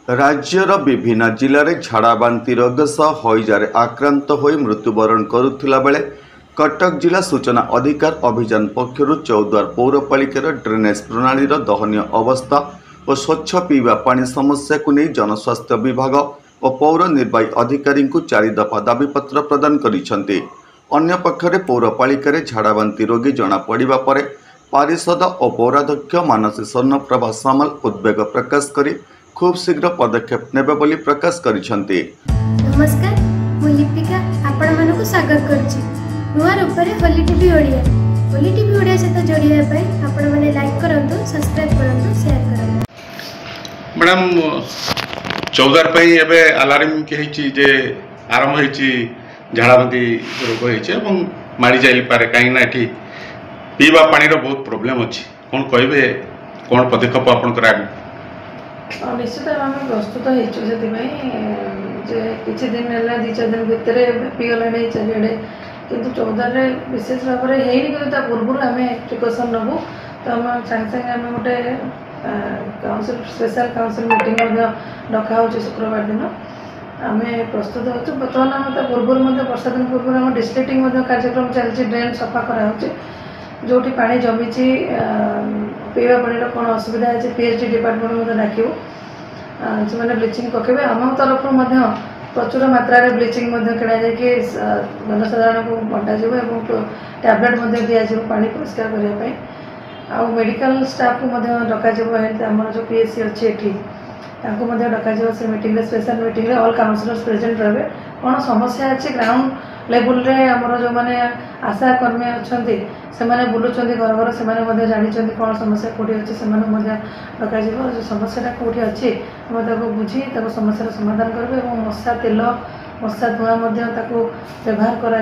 राज्यर विभिन्न जिले में झाड़ाबांति रोग सह हईजा आक्रांत हो मृत्युवरण करुला बेले कटक जिला सूचना अधिकार अभियान पक्षर चौद्वार पौरपालिकार ड्रेनेज प्रणाली दहनीय अवस्था और स्वच्छ पीवा पानी समस्या को नहीं जनस्वास्थ्य विभाग और पौर निर्वाही अधिकारी को 4 दफा दाबीपत्र प्रदान करिसेंति। अन्य पक्षरे पौरपालिकार झाड़ाबांति रोगी जनापड़ा पर पारिषद और पौराध्यक्ष मानसी स्वर्णप्रभा सामल उद्वेग प्रकाश करी खूब शीघ्र पदक्षेप नेबे बोली प्रकाश करिसेंति। नमस्कार, मु लिपिका आपण मानको स्वागत करछि नुआ रूपरे होली टीवी ओडिया सहित जोड़िया पई आपण माने लाइक करंतु, सब्सक्राइब करंतु, शेयर करंतु। मैडम 14 पई एबे अलार्म के हिची जे आरंभ हिची झाड़ाबांति रोग हिची एवं मारी जाई पारे काई ना एठी पीवा पानी रो बहुत प्रॉब्लम अछि। कोन कहबे कोन पदक्षेप आपण करा? निश्चित आम प्रस्तुत हो किसी दिन है 2-4 दिन भितर पीगला चारिड़े किंतु 14 विशेष भाव में होता पूर्व आम प्रिकसन नबू तो आम सागे सागे आम गोटे काउंसिल स्पेशल काउंसिल मीटिंग डका हो शुक्रवार दिन आम प्रस्तुत हो। बर्तमान आम पूर्व वर्षा दिन पूर्व आम डिस्ट्रिक्टिंग कार्यक्रम चलती ड्रेन सफा कराऊे जो पानी जमी पीवा पानी कौन असुविधा है पीएचडी डिपार्टमेंट डाक से ब्लीचिंग पकेबे आम तरफ प्रचुर मात्रा रे ब्लीचिंग किणा जाकि जनसाधारण को बंटा टैबलेट दिज्व पानी परिष्कार करने आ मेडिकल स्टाफ को डक हेल्थ आम जो पीएचसी अच्छी एटी डक से meeting special meeting all councillors present रहे कौन समस्या अच्छी ग्राउंड लेवल रे आमर जो मैंने आशा कर्मी अच्छा से बुलूँ घर घर से जानी कौन समस्या कौटी अच्छी से डक जो समस्या कौटी अच्छी आम बुझी समस्या समाधान करें और मशा तेल मशा धुआं व्यवहार कर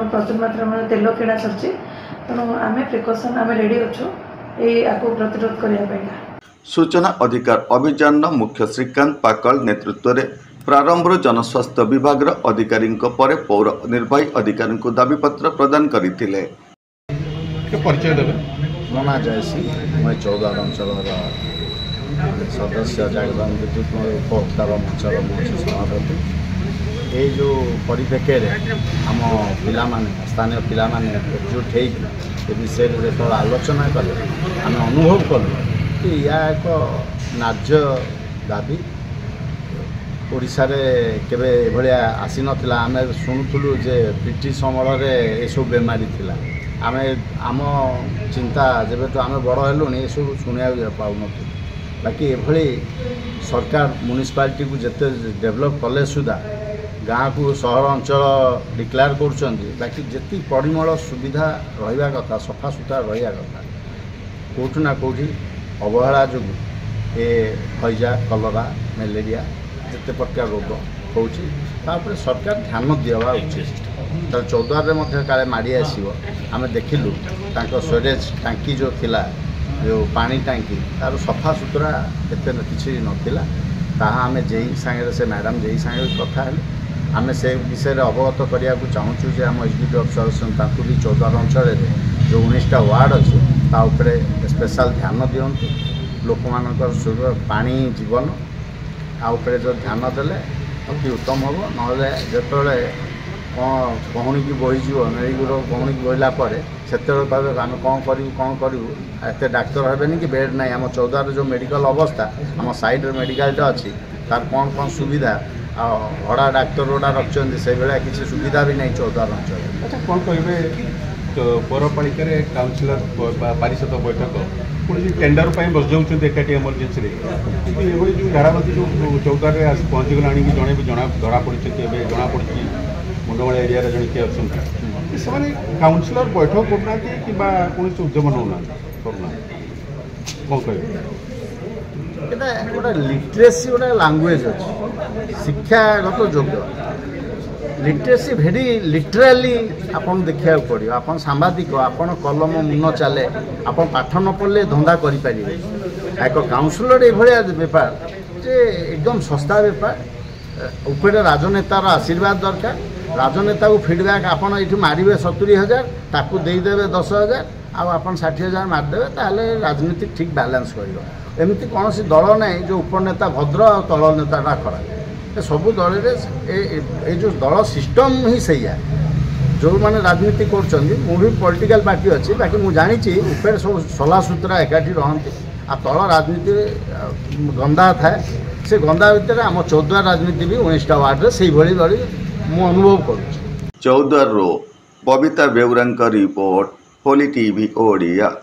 प्रचुर मात्रा में तेल किणा सर तेणु आम प्रिकसन आम रेडी अच्छु आपको प्रतिरोध करने। सूचना अधिकार अभियान मुख्य श्रीकांत पाकल नेतृत्व में प्रारंभ जनस्वास्थ्य विभाग अधिकारी पर पौर निर्वाही अधिकारी को दाबीपत्र प्रदान करते। मो ना जयसी मैं 14 अंचल सदस्य जागरण विद्युत उपभोक्ता मंचर मुझे सभापति ये जो परिप्रेक्षी आम पाने स्थानीय पाने एकजुट हो विषय जो आलोचना कले आम अनुभव कलु कि या एक न्याय्य दाबी ओडिशा रे केबे भलिया आसी नथिला। आम शुणुलु जे ब्रिटिश अमल सब बेमारी थिला आम आम चिंता जब तो आम बड़ हेलुँ ये सब शुणा पाऊन बाकी एभली सरकार म्युनिसिपालिटी को जिते डेभलप कले सुधा गाँ को सहर अंचल डिक्लेयर कर जी परिमल सुविधा रहा कथा सफा सुतरा रहा कथा कौटू ना कौटी अवहेला जो ये हईजा कलरा मलेरिया जिते प्रकार रोग हो सरकार ध्यान दिवा उचित। तो 14 काले माड़ी आसो आम देखिलु स्टोरेज टांकी जो थिला जो पानी टांकी तार सफा सुतरा एत कि नाला आम जेई सांगे से मैडम जेई सांगे कथा आम से विषय अवगत करने को चाहूँ जे आम एसडीपी अफिसर भी 14 अंचल जो 19टा वार्ड अच्छे ताऊपर स्पेशल ध्यान दिंतु लोक मान पानी जीवन आउे जो ध्यान देले अति उत्तम हम ना जो कहूणी की बोज मेरीगुड़ कहूणी की बोला से आम कौन करूँ एत डाक्तर हेनी कि बेड ना आम 14 जो मेडिकल अवस्था आम साइड मेडिकल अच्छी तार कौन कौन सुविधा भड़ा डाक्तर गुड़ा रखते से भाया किसी सुविधा भी नहीं 14 अंचल। अच्छा कौन कहे पौरपालिका काउंसिलर पारिषद बैठक पुणी टेंडर बस जाऊँ एकाठी एमरजेन्सी ये जो झाड़ाबांति जो 14 आस पहुँची गला जड़े भी धरा पड़ी जना पड़ी मुंडमाल एरिया जड़े किए अच्छा से काउंसिलर बैठक करना कि कौन उद्यम नौना कौन कह गोटे लिटरेसी गोटे लांगुएज अच्छी शिक्षागत योग्य लिटरेसी भेरी लिटराली आपन देखा पड़ो आपन सांबादिक आपन कलम मुन चले आपन पाठ न पढ़ले धंदा करें एक काउंसिलर ये बेपार जे एकदम सस्ता बेपार उपरे राजनेतार आशीर्वाद दरकार राजनेता को फीडबैक आपन ये मारे 70,000 ताकू देदेवे 10,000 आप 60,000 मारिदेवे ताहले राजनीति ठीक बैलेंस कर एमती कौन दल ना जो उपनेता भद्र आ तल नेताटा खराब सबू दल जो दल सिस्टम ही सैया जो मैंने राजनीति कर पॉलिटिकल पार्टी अच्छी बाकी मुझे जानी ऊपर सब सला सुतरा एकाठी रहती आ तल राजनीति गंदा थाए से गंदा भितर आम चौद्वार राजनीति भी 19टा वार्ड से भाई मु अनुभव कर चौद्वार बबिता बेउरा रिपोर्ट होली टीवी ओडिया।